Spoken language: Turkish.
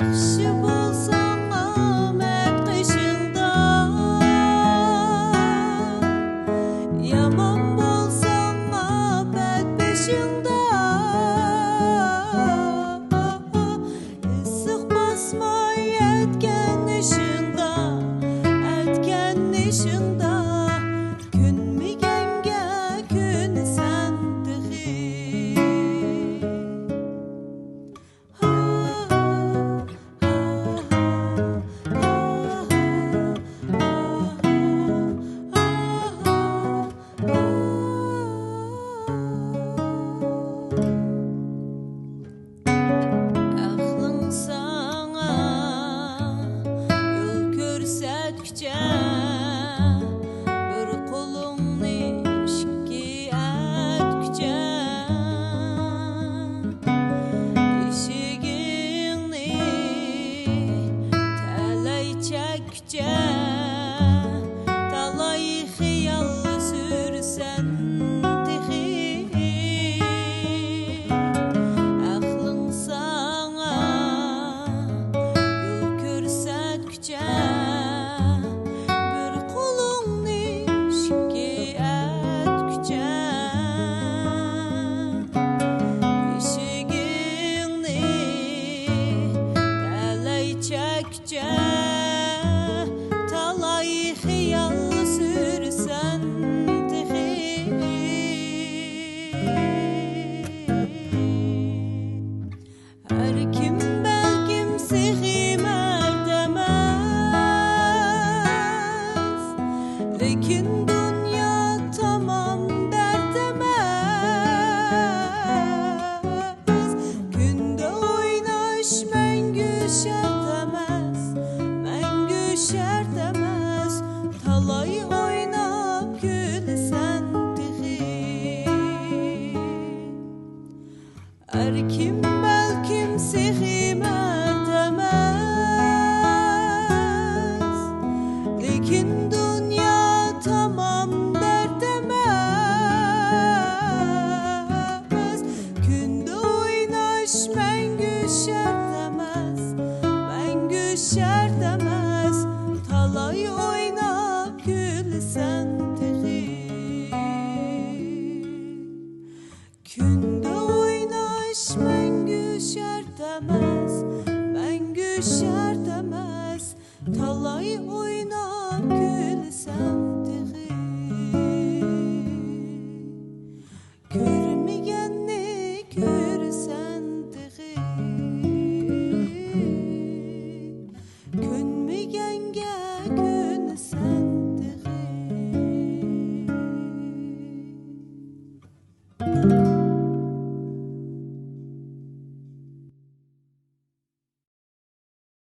Yaxşı bolsan amət qışında, yaman bolsan abət beşində. Issiq basmay ətgən işində, ətgən işində. Künmigəngə gün səndiği. Bir qolungni ishqi atgucha, eshigingni talay chakgucha, talay xiyol sursan tixi. Aqling sana yo'l ko'rsatgucha, talay xiyol sursan tixi. Har kim balkim sehi mard emas, lekin dunyo tamam dard emas. Kunda o'ynash mangu shart emas, mangu shart emas. Talay o'ynab gülsen tixi. Har kim balkim sehi mard emas, lekin dunyo tamam dard emas. Kunda o'ynash mangu shart emas, mangu shart emas. Talay o'ynab gülsen tixi. Kunda o'ynash mangu shart emas, mangu shart emas. Talay o'ynab gülsen tixi. Ko'rmaganni ko'rsan tixi. Ko'nmaganga